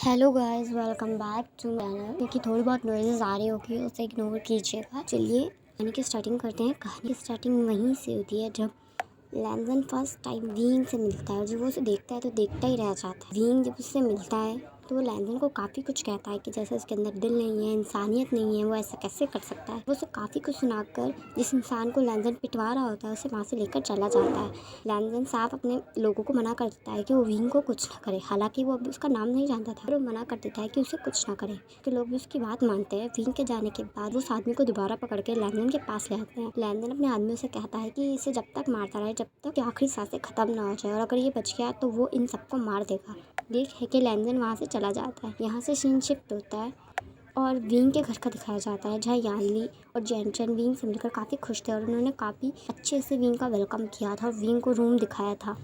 Hello guys, welcome back to channel. देखिए थोड़ी बहुत नॉइजेस आ रही होगी, उसे इग्नोर कीजिएगा। चलिए कहानी की स्टार्टिंग करते हैं। कहानी की स्टार्टिंग वहीं से होती है जब लैंजन फर्स्ट टाइम विंग से मिलता है और जब वो उसे देखता है तो देखता ही रह जाता है। विंग जब उससे मिलता है तो वो लैंजन को काफ़ी कुछ कहता है कि जैसे उसके अंदर दिल नहीं है, इंसानियत नहीं है, वो ऐसा कैसे कर सकता है। वो उसे काफ़ी कुछ सुनाकर जिस इंसान को लैंजन पिटवा रहा होता है उसे वहाँ से लेकर चला जाता है। लैंजन साफ अपने लोगों को मना कर देता है कि वो विंग को कुछ ना करे। हालांकि वो अभी उसका नाम नहीं जानता था, पर वो मना कर देता है कि उसे कुछ ना करे। तो लोग भी उसकी बात मानते हैं। विंग के जाने के बाद वो उस आदमी को दोबारा पकड़ के लैंजन के पास ले आते हैं। लैंजन अपने आदमियों से कहता है कि इसे जब तक मारता रहे जब तक आखिरी सांसें खत्म ना हो जाए, और अगर ये बच गया तो वो इन सबको मार देगा। देख है कि लैंजन वहाँ से चला जाता है। यहाँ से सीन शिफ्ट होता है और विंग के घर का दिखाया जाता है, जहाँ यानली और जेनचन विंग से मिलकर काफ़ी खुश थे और उन्होंने काफ़ी अच्छे से विंग का वेलकम किया था और विंग को रूम दिखाया था।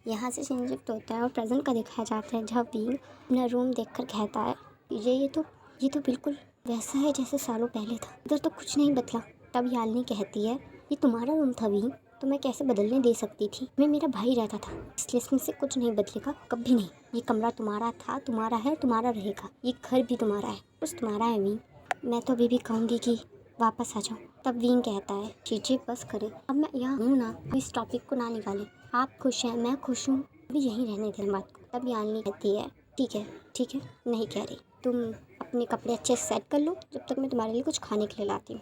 यहाँ से सीन शिफ्ट होता है और प्रेजेंट का दिखाया जाता है, जहाँ विंग अपना रूम देखकर कहता है ये तो बिल्कुल वैसा है जैसे सालों पहले था, इधर तो कुछ नहीं बदला। तब यानली कहती है ये तुम्हारा रूम था विंग, तो मैं कैसे बदलने दे सकती थी। मैं मेरा भाई रहता था, इसलिए इसमें से कुछ नहीं बदलेगा, कभी नहीं। ये कमरा तुम्हारा था, तुम्हारा है, तुम्हारा रहेगा। ये घर भी तुम्हारा है, कुछ तुम्हारा है विंग। मैं तो अभी भी कहूँगी कि वापस आ जाओ। तब विंग कहता है चीजें बस करे, अब मैं यहाँ हूँ ना, इस टॉपिक को ना निकाले। आप खुश हैं, मैं खुश हूँ, अभी यहीं रहने दें बात को। तब यानली कहती है ठीक है, नहीं कह रही। तुम अपने कपड़े अच्छे से सेट कर लो, जब तक मैं तुम्हारे लिए कुछ खाने के लिए लाती हूँ।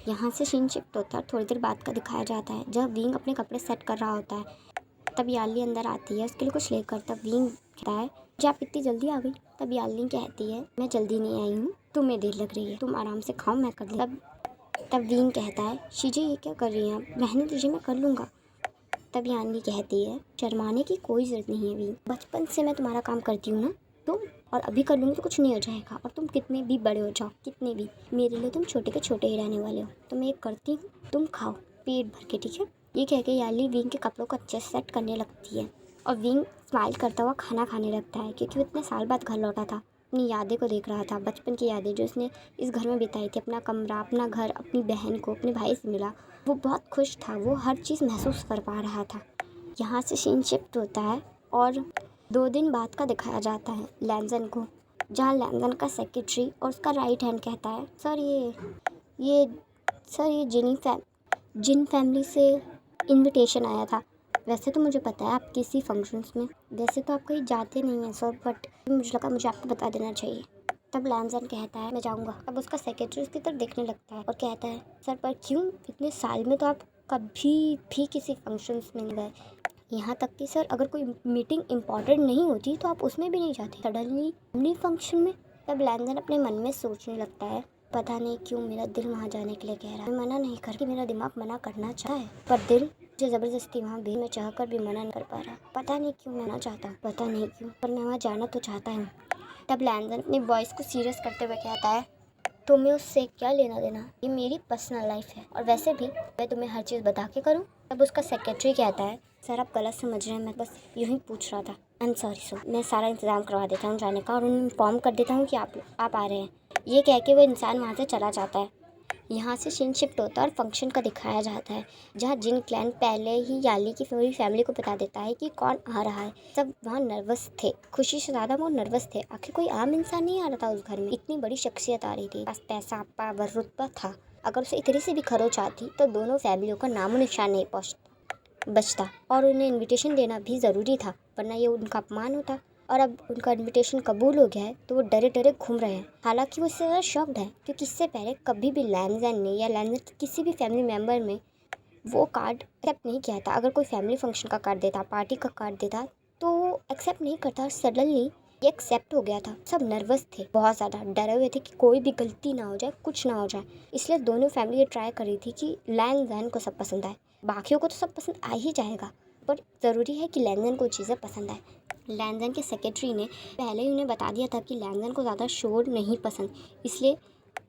यहाँ से सीन शिफ्ट होता है। थोड़ी देर बाद का दिखाया जाता है जब विंग अपने कपड़े सेट कर रहा होता है। तब यानली अंदर आती है उसके लिए कुछ लेकर। तब विंग कहता है जी आप इतनी जल्दी आ गई। तब यानली कहती है मैं जल्दी नहीं आई हूँ, तुम्हें देर लग रही है, तुम आराम से खाओ, मैं कर लूँ। तब विंग कहता है शीजे ये क्या कर रही हैं आप, रहने दीजिए, मैं कर लूँगा। तब यानली कहती है शर्माने की कोई ज़रूरत नहीं है विंग, बचपन से मैं तुम्हारा काम करती हूँ ना, तुम और अभी कर लूँगी तो कुछ नहीं हो जाएगा। और तुम कितने भी बड़े हो जाओ, कितने भी, मेरे लिए तुम छोटे के छोटे ही रहने वाले हो। तो मैं ये करती हूँ, तुम खाओ पेट भर के, ठीक है। ये कह के यानली विंग के कपड़ों को अच्छे से सेट करने लगती है और विंग स्माइल करता हुआ खाना खाने लगता है, क्योंकि वो इतने साल बाद घर लौटा था। अपनी यादें को देख रहा था, बचपन की यादें जो उसने इस घर में बिताई थी, अपना कमरा, अपना घर, अपनी बहन को, अपने भाई से मिला। वो बहुत खुश था, वो हर चीज़ महसूस कर पा रहा था। यहाँ से सीन शिफ्ट होता है और 2 दिन बाद का दिखाया जाता है लैंजन को, जहाँ लैंजन का सेक्रेटरी और उसका राइट हैंड कहता है ये सर ये जिन फैमिली से इनविटेशन आया था। वैसे तो मुझे पता है आप किसी फंक्शंस में, वैसे तो आप कहीं जाते नहीं हैं सर, बट मुझे लगा मुझे आपको बता देना चाहिए। तब लैंजन कहता है मैं जाऊँगा। अब उसका सेक्रेटरी उसकी तरफ देखने लगता है और कहता है सर पर क्यों, इतने साल में तो आप कभी भी किसी फंक्शंस में नहीं गए, यहाँ तक कि सर अगर कोई मीटिंग इम्पॉर्टेंट नहीं होती तो आप उसमें भी नहीं जाते, सडनली फैमिली फंक्शन में। तब लैंजन अपने मन में सोचने लगता है पता नहीं क्यों मेरा दिल वहाँ जाने के लिए कह रहा है। मैं मना नहीं कर, कि मेरा दिमाग मना करना चाहता है पर दिल जो ज़बरदस्ती वहाँ भी मैं चाह कर भी मना नहीं कर पा रहा। पता नहीं क्यों मना चाहता हूँ, पता नहीं क्यों, पर मैं वहाँ जाना तो चाहता हूँ। तब लैंजन अपनी वॉइस को सीरियस करते हुए कहता है तुम्हें उससे क्या लेना देना, ये मेरी पर्सनल लाइफ है और वैसे भी मैं तुम्हें हर चीज़ बता के करूँ। तब उसका सेक्रेटरी कहता है सर आप गलत समझ रहे हैं, मैं बस यूँ ही पूछ रहा था। आई एम सॉरी सर, मैं सारा इंतज़ाम करवा देता हूँ जाने का और उन्हें इन्फॉर्म कर देता हूँ कि आप आ रहे हैं। ये कह के वो इंसान वहाँ से चला जाता है। यहाँ से सीन शिफ्ट होता है और फंक्शन का दिखाया जाता है, जहाँ जिन क्लैन पहले ही याली की पूरी फैमिली को बता देता है कि कौन आ रहा है। सब वहाँ नर्वस थे, खुशी से ज़्यादा वो नर्वस थे। आखिर कोई आम इंसान नहीं आ रहा था उस घर में, इतनी बड़ी शख्सियत आ रही थी, बस पैसा पावर रुतबा था। अगर उसे इतनी से भी खरोच आती तो दोनों फैमिलियों का नामो निशान नहीं बचता और उन्हें इन्विटेशन देना भी ज़रूरी था, वरना ये उनका अपमान होता। और अब उनका इनविटेशन कबूल हो गया है तो वो डरे डरे घूम रहे हैं। हालांकि वो इससे ज़्यादा शॉक्ड है क्योंकि इससे पहले कभी भी लैंजन ने या लैंजन के किसी भी फैमिली मेम्बर में वो कार्ड एक्सेप्ट नहीं किया था। अगर कोई फैमिली फंक्शन का कार्ड देता, पार्टी का कार्ड देता तो वो एक्सेप्ट नहीं करता, और सडनली ये एक्सेप्ट हो गया था। सब नर्वस थे, बहुत ज़्यादा डरे हुए थे कि कोई भी गलती ना हो जाए, कुछ ना हो जाए। इसलिए दोनों फैमिली ये ट्राई कर रही थी कि लैंजन को सब पसंद आए, बाकियों को तो सब पसंद आ ही जाएगा, पर ज़रूरी है कि लैंजन को चीज़ें पसंद आए। लैंजन के सेक्रेटरी ने पहले ही उन्हें बता दिया था कि लैंजन को ज़्यादा शोर नहीं पसंद, इसलिए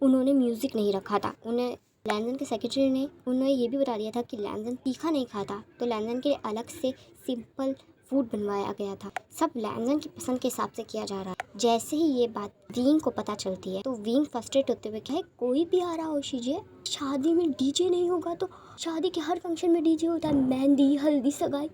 उन्होंने म्यूज़िक नहीं रखा था। लैंजन के सेक्रेटरी ने उन्हें ये भी बता दिया था कि लैंजन तीखा नहीं खाता, तो लैंजन के लिए अलग से सिंपल फूड बनवाया गया था। सब लैंजन की पसंद के हिसाब से किया जा रहा है। जैसे ही ये बात विंग को पता चलती है तो विंग फ्रस्ट्रेट होते हुए क्या है, कोई भी आ रहा हो शीजे, शादी में डीजे नहीं होगा तो शादी के हर फंक्शन में डीजे होता है, मेहंदी, हल्दी, सगाई,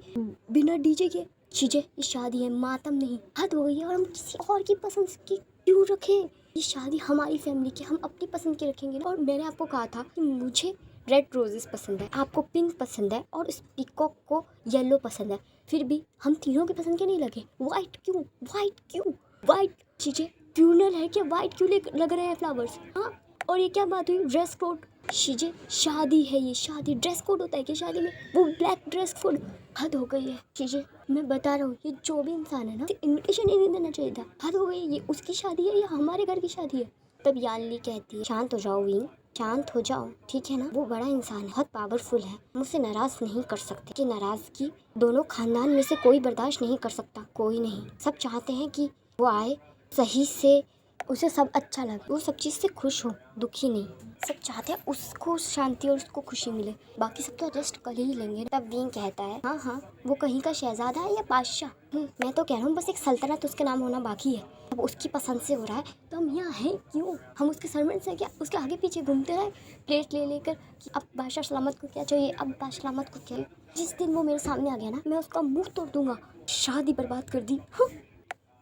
बिना डीजे के चीजें, ये शादी है, मातम नहीं। हद हो गई है। और हम किसी और की पसंद की क्यों रखें? ये शादी हमारी फैमिली की, हम अपनी पसंद की रखेंगे। और मैंने आपको कहा था कि मुझे रेड रोजेस पसंद है, आपको पिंक पसंद है और इस पीकॉक को येलो पसंद है। फिर भी हम तीनों की पसंद के नहीं लगे। वाइट क्यों? वाइट क्यों? वाइट चीजें, फ्यूनरल है क्या? वाइट क्यों लग रहे हैं फ्लावर्स? हाँ, और ये क्या बात हुई? Dress code. शीजे, शादी है, ये शादी, ड्रेस कोड होता है क्या शादी में? वो ब्लैक ड्रेस कोड। हद हो गई है शीजे, मैं बता रहा हूँ, ये जो भी इंसान है ना, इनविटेशन ही नहीं देना चाहिए था। हद हो गई है। ये उसकी शादी है या हमारे घर की शादी है? तब यानली कहती है, शांत हो जाओ विंग, शांत हो जाओ, ठीक है ना? वो बड़ा इंसान है, बहुत पावरफुल है, मुझसे नाराज नहीं कर सकते। कि नाराजगी दोनों खानदान में से कोई बर्दाश्त नहीं कर सकता, कोई नहीं। सब चाहते हैं कि वो आए, सही से उसे सब अच्छा लगे, वो सब चीज़ से खुश हो, दुखी नहीं। सब चाहते हैं उसको शांति और उसको खुशी मिले, बाकी सब तो एडजस्ट कर ही लेंगे। तब विंग कहता है, हाँ हाँ, वो कहीं का शहजादा है या बादशाह? मैं तो कह रहा हूँ बस एक सल्तनत उसके नाम होना बाकी है। अब उसकी पसंद से हो रहा है तो हम यहाँ हैं क्यों? हम उसके सर्वेंट्स हैं क्या? उसके आगे पीछे घूमते रहे प्लेट ले लेकर कि अब बादशाह सलामत को क्या चाहिए, अब बादशाह सलामत को क्या? जिस दिन वो मेरे सामने आ गया ना, मैं उसका मुंह तोड़ दूंगा। शादी बर्बाद कर दी।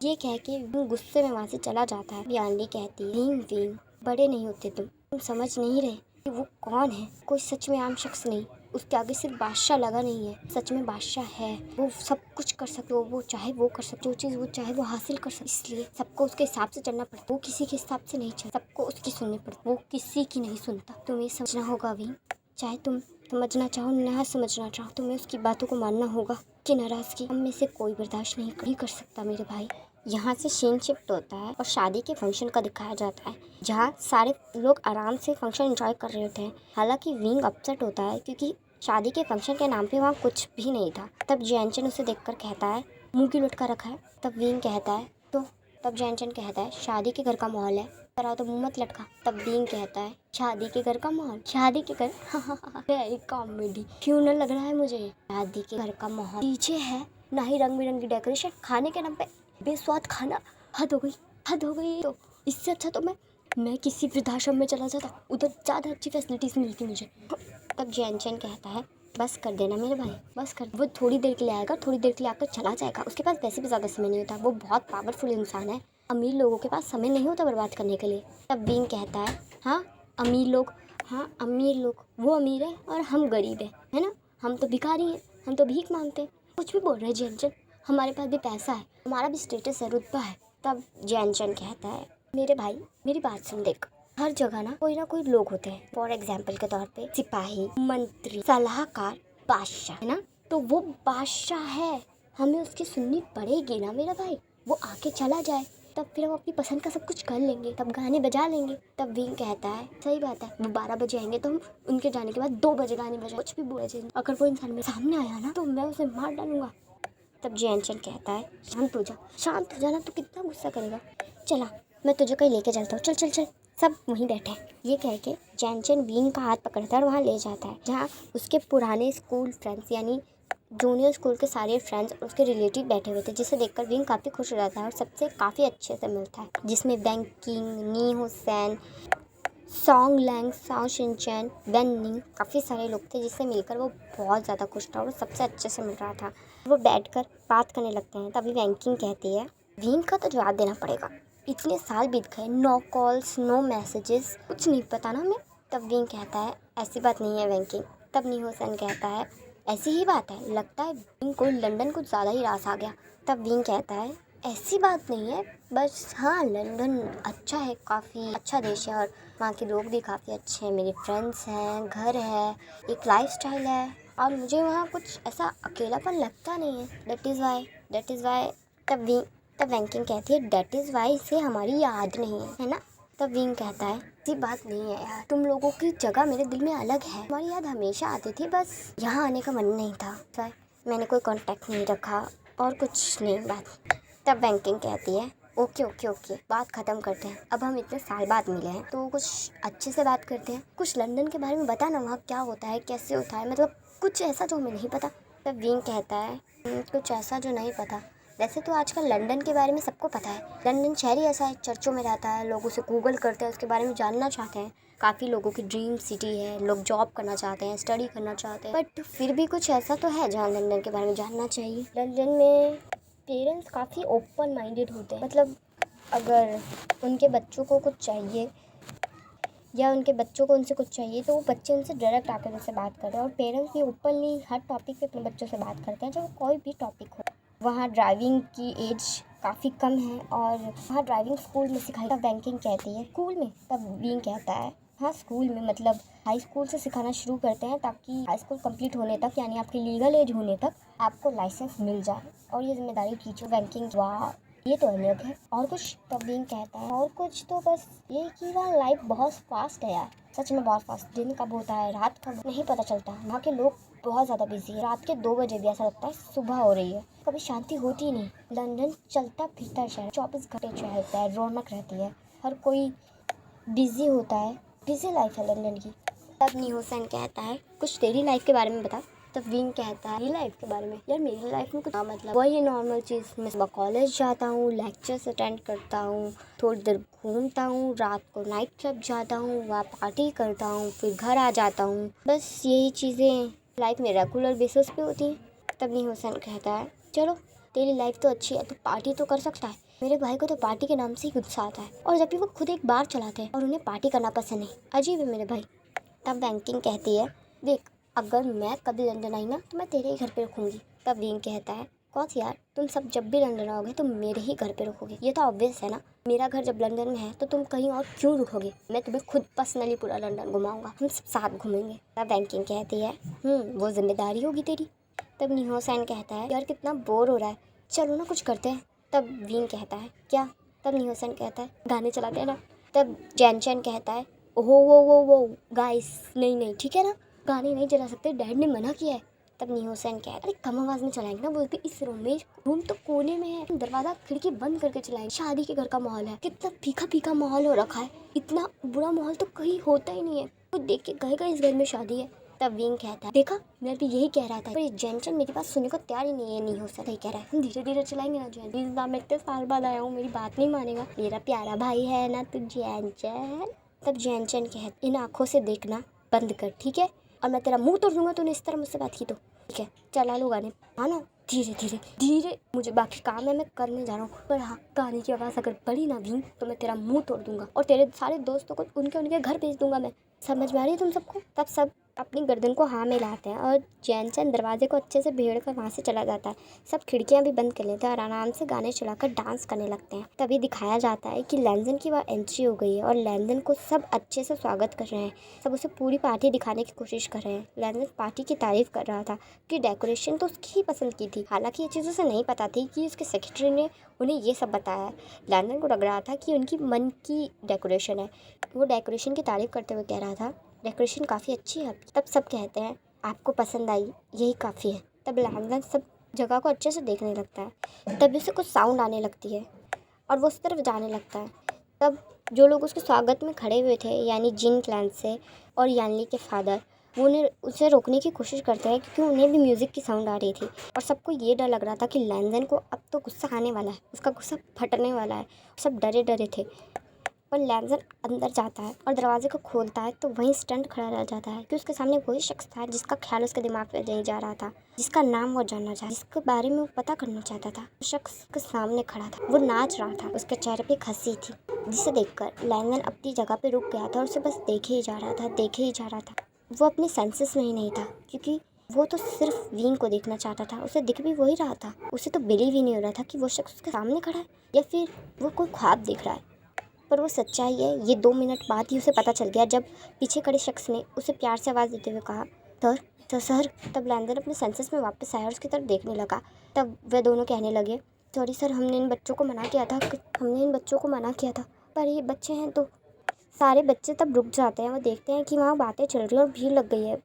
ये कह के विंग गुस्से में वहाँ से चला जाता है। यानली कहती है, विंग विंग, बड़े नहीं होते तुम समझ नहीं रहे कि वो कौन है? कोई सच में आम शख्स नहीं, उसके आगे सिर्फ बादशाह लगा नहीं है, सच में बादशाह है। वो सब कुछ कर सकते हो, वो चाहे वो कर सकते, जो चीज़ वो चाहे वो हासिल कर सकते। इसलिए सबको उसके हिसाब से चलना पड़ता, वो किसी के हिसाब से नहीं चलता, सबको उसकी सुननी पड़ती, वो किसी की नहीं सुनता। तुम्हें समझना होगा विंग, चाहे तुम समझना चाहो ना समझना चाहो, तुम्हें उसकी बातों को मानना होगा कि नाराज़गी हम में से कोई बर्दाश्त नहीं कर सकता मेरे भाई। यहाँ से सीन शिफ्ट होता है और शादी के फंक्शन का दिखाया जाता है, जहाँ सारे लोग आराम से फंक्शन एंजॉय कर रहे होते हैं। हालांकि विंग अपसेट होता है क्योंकि शादी के फंक्शन के नाम पे वहाँ कुछ भी नहीं था। तब जैनचन उसे देखकर कहता है, मुंह क्यों लटका रखा है? तब विंग कहता है, तब जैनचन कहता है, शादी के घर का माहौल है, कराओ तो मुंह मत लटका। तब विंग कहता है, शादी के घर का माहौल, शादी के घर, वेरी कॉमेडी, फ्यूनरल लग रहा है मुझे। शादी के घर का माहौल पीछे है, ना ही रंग बिरंगी डेकोरेशन, खाने के नाम पे बेस्वाद खाना। हद हो गई, हद हो गई। तो इससे अच्छा तो मैं किसी वृद्धाश्रम में चला जाता, उधर ज़्यादा अच्छी फैसिलिटीज़ मिलती मुझे। तब जैनचन कहता है, बस कर देना मेरे भाई, बस कर। वो थोड़ी देर के लिए आएगा, थोड़ी देर के लिए आकर चला जाएगा, उसके पास वैसे भी ज़्यादा समय नहीं होता, वो बहुत पावरफुल इंसान है। अमीर लोगों के पास समय नहीं होता बर्बाद करने के लिए। तब विंग कहता है, हाँ अमीर लोग, हाँ अमीर लोग, वो अमीर है और हम गरीब है ना? हम तो भिखारी हैं, हम तो भीख मांगते हैं। कुछ भी बोल रहे हैं जैनचन, हमारे पास भी पैसा है, हमारा भी स्टेटस है, रुतबा है। तब जैनचन कहता है, मेरे भाई मेरी बात सुन, देख हर जगह ना कोई लोग होते हैं। फॉर एग्जाम्पल के तौर पे सिपाही, मंत्री, सलाहकार, बादशाह, है ना? तो वो बादशाह है, हमें उसकी सुननी पड़ेगी ना मेरा भाई। वो आके चला जाए, तब फिर हम अपनी पसंद का सब कुछ कर लेंगे, तब गाने बजा लेंगे। तब विंग कहता है, सही बात है, वो 12 बजे आएंगे तो हम उनके जाने के बाद 2 बजे गाने बजाएंगे, कुछ भी बोले। अगर वो इंसान मेरे सामने आया ना तो मैं उसे मार डालूंगा। तब जैनचन कहता है, शांत हो जा, शांत हो जाना, तो कितना गुस्सा करेगा, चला मैं तुझे कहीं लेके चलता हूँ, चल चल चल। सब वहीं बैठे। ये कह के जैनचन विंग का हाथ पकड़ता है और वहाँ ले जाता है, जहाँ उसके पुराने स्कूल फ्रेंड्स यानी जूनियर स्कूल के सारे फ्रेंड्स और उसके रिलेटिव बैठे हुए थे, जिसे देखकर विंग काफ़ी खुश हो जाता है और सबसे काफ़ी अच्छे से मिलता है, जिसमें बैंकिंग, नी हुसैन, सॉन्ग लैंग, साओ शिनचैन, वेन्निंग, काफ़ी सारे लोग थे, जिससे मिलकर वो बहुत ज़्यादा खुश था और सबसे अच्छे से मिल रहा था। वो बैठकर बात करने लगते हैं। तभी बैंकिंग कहती है, विंग का तो जवाब देना पड़ेगा, इतने साल बीत गए, नो कॉल्स नो मैसेजेस, कुछ नहीं पता ना हमें। तब विंग कहता है, ऐसी बात नहीं है बैंकिंग। तब नी हुसैन कहता है, ऐसी ही बात है, लगता है विंग को लंदन कुछ ज़्यादा ही रास आ गया। तब विंग कहता है, ऐसी बात नहीं है, बस हाँ लंदन अच्छा है, काफ़ी अच्छा देश है और वहाँ के लोग भी काफ़ी अच्छे हैं, मेरे फ्रेंड्स हैं, घर है, एक लाइफस्टाइल है और मुझे वहाँ कुछ ऐसा अकेलापन लगता नहीं है। That is why. तब बैंकिंग कहती है, दैट इज़ वाई से हमारी याद नहीं है ना? तब विंग कहता है, ऐसी बात नहीं है यार, तुम लोगों की जगह मेरे दिल में अलग है, हमारी याद हमेशा आती थी, बस यहाँ आने का मन नहीं था, मैंने कोई कांटेक्ट नहीं रखा और कुछ नहीं बात। तब बैंकिंग कहती है, ओके ओके ओके, बात ख़त्म करते हैं, अब हम इतने साल बाद मिले हैं तो कुछ अच्छे से बात करते हैं, कुछ लंदन के बारे में बता ना, वहाँ क्या होता है, कैसे होता है, मतलब कुछ ऐसा जो हमें नहीं पता। तब विंग कहता है, कुछ ऐसा जो नहीं पता, वैसे तो आजकल लंदन के बारे में सबको पता है। लंदन शहर ही ऐसा है, चर्चों में रहता है, लोग उसे गूगल करते हैं, उसके बारे में जानना चाहते हैं। काफ़ी लोगों की ड्रीम सिटी है, लोग जॉब करना चाहते हैं, स्टडी करना चाहते हैं, बट फिर भी कुछ ऐसा तो है जहाँ लंदन के बारे में जानना चाहिए। लंदन में पेरेंट्स काफ़ी ओपन माइंडेड होते हैं, मतलब अगर उनके बच्चों को कुछ चाहिए या उनके बच्चों को उनसे कुछ चाहिए तो वो बच्चे उनसे डायरेक्ट आकर उनसे बात करते हैं। और पेरेंट्स भी ओपनली हर टॉपिक पे अपने बच्चों से बात करते हैं, चाहे कोई भी टॉपिक हो। वहाँ ड्राइविंग की एज काफ़ी कम है और वहाँ ड्राइविंग स्कूल में सिखाई तब बैंकिंग कहती है, स्कूल में तब बीइंग कहता है। हाँ, स्कूल में मतलब हाई स्कूल से सिखाना शुरू करते हैं ताकि हाई स्कूल कंप्लीट होने तक, यानी आपकी लीगल एज होने तक आपको लाइसेंस मिल जाए। और ये जिम्मेदारी टीचर बैंकिंग वाह, ये तो अलग है। और कुछ तब बीइंग कहता है, और कुछ तो बस ये कि वहाँ लाइफ बहुत फास्ट है यार, सच में बहुत फास्ट। दिन कब होता है, रात कब, नहीं पता चलता। वहाँ के लोग बहुत ज़्यादा बिजी है, रात के 2 बजे भी ऐसा लगता है सुबह हो रही है, कभी शांति होती ही नहीं। लंदन चलता फिरता शहर, 24 घंटे चलता है, रौनक रहती है, हर कोई बिजी होता है, बिजी लाइफ है लंदन की। तब नीहोसन कहता है कुछ तेरी लाइफ के बारे में बता। तब विंग कहता है मेरी लाइफ के बारे में, यार मेरी लाइफ में कुछ मतलब वही नॉर्मल चीज़। मैं सुबह कॉलेज जाता हूँ, लेक्चर्स अटेंड करता हूँ, थोड़ी देर घूमता हूँ, रात को नाइट क्लब जाता हूँ, वहाँ पार्टी करता हूँ, फिर घर आ जाता हूँ। बस यही चीज़ें लाइफ में रेगुलर बेसिस पे होती हैं। तब नीहोसन कहता है चलो तेरी लाइफ तो अच्छी है, तो पार्टी तो कर सकता है। मेरे भाई को तो पार्टी के नाम से ही गुस्सा आता है, और जबकि वो खुद एक बार चलाते हैं और उन्हें पार्टी करना पसंद नहीं। अजीब है मेरे भाई। तब बैंकिंग कहती है देख, अगर मैं कभी लंदन आई ना तो मैं तेरे ही घर पे रुकूंगी। तब विंग कहता है कौन यार, तुम सब जब भी लंदन आओगे तो मेरे ही घर पे रुकोगे, ये तो ऑब्वियस है ना। मेरा घर जब लंदन में है तो तुम कहीं और क्यों रुकोगे? मैं तुम्हें खुद पर्सनली पूरा लंदन घुमाऊंगा, हम सब साथ घूमेंगे। तब बैंकिंग कहती है वो जिम्मेदारी होगी तेरी। तब नीहोसन कहता है यार कितना बोर हो रहा है, चलो ना कुछ करते हैं। तब विंग कहता है क्या? तब नीहोसन कहता है गाने चलाते हैं ना। तब जैनचन कहता है ओहो वो गाइस, नहीं ठीक है ना, गाने नहीं चला सकते, डैड ने मना किया है। तब नीहोसन कहता है अरे कम आवाज में चलाएंगे ना, बोलते इस रूम तो कोने में है, दरवाजा खिड़की बंद करके चलाएंगे, शादी के घर का माहौल है, कितना फीका फीका माहौल हो रखा है, इतना बुरा माहौल तो कहीं होता ही नहीं है, तो देख के कहेगा इस घर में शादी है। तब विंग कहता है देखा, मैं भी यही कह रहा था, पर ये जैनचन मेरी बात सुनने को तैयार ही नहीं है। नीहोसन सही कह रहा है, हम धीरे धीरे चलाएंगे ना जैन, मैं इतने साल बाद आया हूँ, मेरी बात नहीं मानेगा, मेरा प्यारा भाई है ना तू जैनचन। तब जैनचन कहते इन आँखों से देखना बंद कर, ठीक है, और मैं तेरा मुंह तोड़ दूंगा तूने इस तरह मुझसे बात की तो। ठीक है चला लो गाने, हाँ ना, धीरे धीरे धीरे, मुझे बाकी काम है, मैं करने जा रहा हूँ, पर हाँ गाने की आवाज़ अगर बड़ी ना भी तो मैं तेरा मुंह तोड़ दूंगा और तेरे सारे दोस्तों को उनके घर भेज दूंगा मैं। समझ में आ रही है तुम सबको? तब सब अपनी गर्दन को हाँ मिलाते हैं और जैनचंद दरवाजे को अच्छे से भेड़ कर वहाँ से चला जाता है। सब खिड़कियाँ भी बंद कर लेते हैं और आराम से गाने चलाकर डांस करने लगते हैं। तभी दिखाया जाता है कि लैंजन की वहाँ एंट्री हो गई है और लैंजन को सब अच्छे से स्वागत कर रहे हैं, सब उसे पूरी पार्टी दिखाने की कोशिश कर रहे हैं। लैंजन पार्टी की तारीफ कर रहा था कि डेकोरेशन तो उसकी ही पसंद की थी, हालांकि ये चीज़ उसे नहीं पता थी कि उसके सेक्रेटरी ने उन्हें ये सब बताया है। लैंजन को लग रहा था कि उनकी मन की डेकोरेशन है, वो डेकोरेशन की तारीफ करते हुए कह रहा था डेकोरेशन काफ़ी अच्छी है। तब सब कहते हैं आपको पसंद आई, यही काफ़ी है। तब लैंजन सब जगह को अच्छे से देखने लगता है, तभी उसे कुछ साउंड आने लगती है और वो उस तरफ जाने लगता है। तब जो लोग उसके स्वागत में खड़े हुए थे, यानी जिन क्लैन से और यानली के फादर, वो उन्हें उसे रोकने की कोशिश करते हैं क्योंकि उन्हें भी म्यूज़िक की साउंड आ रही थी और सबको ये डर लग रहा था कि लैंजन को अब तो गुस्सा आने वाला है, उसका गुस्सा फटने वाला है। सब डरे डरे थे, पर लैंजन अंदर जाता है और दरवाजे को खोलता है तो वहीं स्टंट खड़ा रह जाता है कि उसके सामने वही शख्स था जिसका ख्याल उसके दिमाग में नहीं जा रहा था, जिसका नाम वो जानना चाहता, जिसके बारे में वो पता करना चाहता था। शख्स के सामने खड़ा था, वो नाच रहा था, उसके चेहरे पे हंसी थी, जिसे देखकर लैंजन अपनी जगह पे रुक गया था और उसे बस देखे ही जा रहा था। वो अपने सेंसेस में ही नहीं था क्योंकि वो तो सिर्फ विंग को देखना चाहता था, उसे दिख भी वही रहा था। उसे तो बिलीव ही नहीं हो रहा था कि वो शख्स उसके सामने खड़ा है या फिर वो कोई ख्वाब देख रहा है। पर वो सच्चाई है, ये 2 मिनट बाद ही उसे पता चल गया जब पीछे खड़े शख्स ने उसे प्यार से आवाज़ देते हुए कहा सर। तब लैंजन अपने सेंसेस में वापस आया और उसकी तरफ देखने लगा। तब वे दोनों कहने लगे सॉरी सर, हमने इन बच्चों को मना किया था, पर ये बच्चे हैं तो। सारे बच्चे तब रुक जाते हैं, वो देखते हैं कि वहाँ बातें चल रही हैं और भीड़ लग गई है।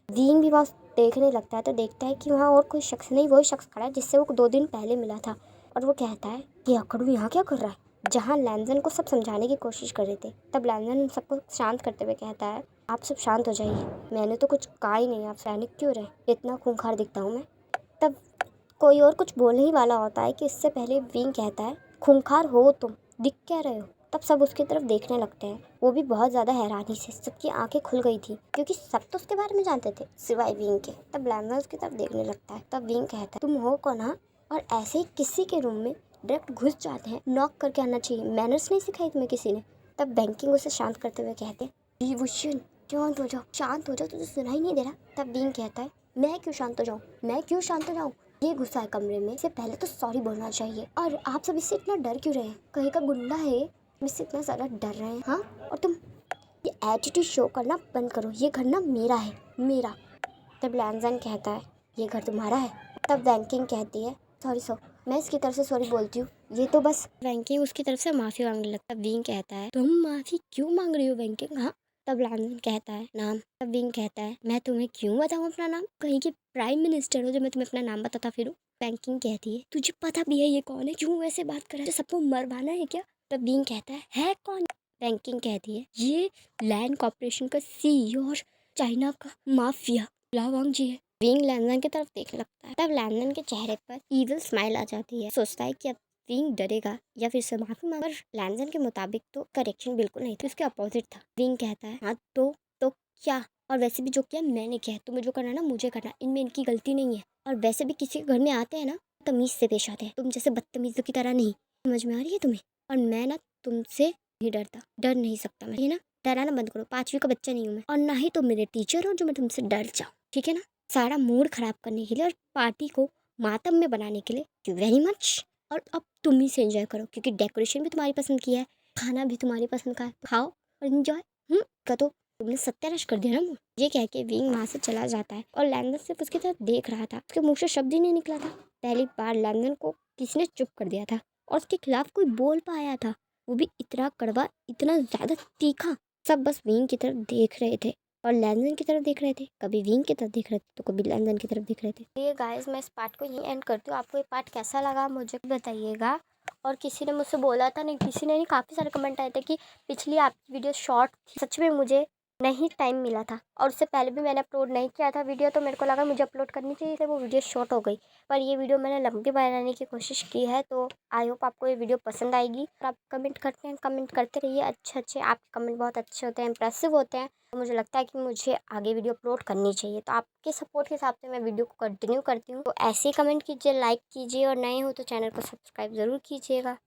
विंग भी वहाँ देखने लगता है तो देखता है कि वहाँ और कोई शख्स नहीं, वही शख्स खड़ा है जिससे वो 2 दिन पहले मिला था। और वो कहता है कि अकड़ू यहाँ क्या कर रहा है, जहाँ लैंजन को सब समझाने की कोशिश कर रहे थे। तब लैंजन सबको शांत करते हुए कहता है आप सब शांत हो जाइए, मैंने तो कुछ कहा ही नहीं, आप सैनिक क्यों रहे, इतना खूंखार दिखता हूँ मैं। तब कोई और कुछ बोलने ही वाला होता है कि इससे पहले विंग कहता है, खूंखार हो तुम, दिख क्या रहे हो। तब सब उसकी तरफ देखने लगते हैं, वो भी बहुत ज़्यादा हैरानी से। सबकी आंखें खुल गई थी क्योंकि सब तो उसके बारे में जानते थे सिवाय विंग के। तब लैंडन उसकी तरफ देखने लगता है। तब विंग कहता है, तुम हो कौन? हाँ, और ऐसे ही किसी के रूम में डायरेक्ट घुस जाते हैं। नॉक करके आना चाहिए, मैनर्स नहीं सिखाई तुम्हें किसी ने। तब बैंकिंग उसे शांत करते हुए कहते हैं, डिवोशन शांत हो जाओ, शांत हो जाओ, तुझे सुनाई नहीं दे रहा। तब विंग कहता है, मैं क्यों शांत हो जाऊँ, मैं क्यों शांत हो जाऊँ। ये घुसा है कमरे में, इससे पहले तो सॉरी बोलना चाहिए। और आप सब इससे इतना डर क्यों रहे हैं? कहीं का गुंडा है, इससे इतना ज़्यादा डर रहे हैं। हाँ, और तुम ये एटीट्यूड शो करना बंद करो, ये घर ना मेरा है, मेरा। तब लैंजन कहता है, ये घर तुम्हारा है। तब बैंकिंग कहती है, सॉरी मैं इसकी तरफ से सॉरी बोलती हूँ, ये तो बस। बैंकिंग उसकी तरफ से माफ़ी मांगने लगता है। विंग कहता है, तुम माफ़ी क्यों मांग रही हो बैंकिंग? हाँ। तब लैंजन कहता है, नाम। तब विंग कहता है, मैं तुम्हें क्यों बताऊँ अपना नाम? कहीं की प्राइम मिनिस्टर हो जो मैं तुम्हें अपना नाम बताता फिरूं। बैंकिंग कहती है, तुझे पता भी है ये कौन है? क्यों ऐसे बात कर रहा है? सबको मरवाना है क्या? तब विंग कहता है कौन? बैंकिंग कहती है, ये लैंड कॉर्पोरेशन का सीईओ और चाइना का माफिया लावांग जी है। विंग लैंडन की तरफ देखने लगता है। तब लैंडन के चेहरे पर इविल स्माइल आ जाती है। सोचता है कि अब विंग डरेगा या फिर से माफी मांगा। लैंडन के मुताबिक तो करेक्शन बिल्कुल नहीं थी, उसके अपोजिट था। विंग कहता है, हाँ तो क्या? और वैसे भी जो किया मैंने किया है, तुम्हें जो करना है ना मुझे करना है, इनमें इनकी गलती नहीं है। और वैसे भी किसी के घर में आते हैं ना तमीज से पेश आते हैं, तुम जैसे बदतमीजों की तरह नहीं। समझ में आ रही है तुम्हें? और मैं ना तुमसे नहीं डरता, डर नहीं सकता मैं, ये ना डराना बंद करो। 5वीं का बच्चा नहीं हूँ मैं, और ना ही तुम मेरे टीचर हो जो मैं तुमसे डर जाऊँ, ठीक है ना? सारा मूड खराब करने के लिए और पार्टी को मातम में बनाने के लिए थैंक यू वेरी मच। और अब तुम ही से एंजॉय करो क्योंकि डेकोरेशन भी तुम्हारी पसंद की है, खाना भी तुम्हारी पसंद का है, खाओ और एंजॉय। का तो तुमने सत्यानाश कर दिया ना। ये कह के विंग वहाँ से चला जाता है और लैंडन सिर्फ उसकी तरफ देख रहा था। उसके मुंह से शब्द ही नहीं निकला था। पहली बार लैंडन को किसी ने चुप कर दिया था और उसके खिलाफ कोई बोल पाया था, वो भी इतना कड़वा, इतना ज्यादा तीखा। सब बस विंग की तरफ देख रहे थे और लैंडन की तरफ देख रहे थे। कभी विंग की तरफ देख रहे थे तो कभी लैंडन की तरफ देख रहे थे। ये गाइस, मैं इस पार्ट को यहीं एंड करती हूँ। आपको ये पार्ट कैसा लगा मुझे बताइएगा। और किसी ने मुझसे बोला था, नहीं किसी ने नहीं, काफ़ी सारे कमेंट आए थे कि पिछली आपकी वीडियो शॉर्ट थी। सच में मुझे नहीं टाइम मिला था और उससे पहले भी मैंने अपलोड नहीं किया था वीडियो, तो मेरे को लगा मुझे अपलोड करनी चाहिए थी, वो वीडियो शॉर्ट हो गई। पर ये वीडियो मैंने लंबी बनाने की कोशिश की है, तो आई होप आपको ये वीडियो पसंद आएगी। और आप कमेंट करते हैं, कमेंट करते रहिए अच्छे। आपके कमेंट बहुत अच्छे होते हैं, इंप्रेसिव होते हैं। तो मुझे लगता है कि मुझे आगे वीडियो अपलोड करनी चाहिए, तो आपके सपोर्ट के हिसाब से मैं वीडियो को कंटिन्यू करती हूँ। तो ऐसे ही कमेंट कीजिए, लाइक कीजिए और नए हो तो चैनल को सब्सक्राइब ज़रूर कीजिएगा।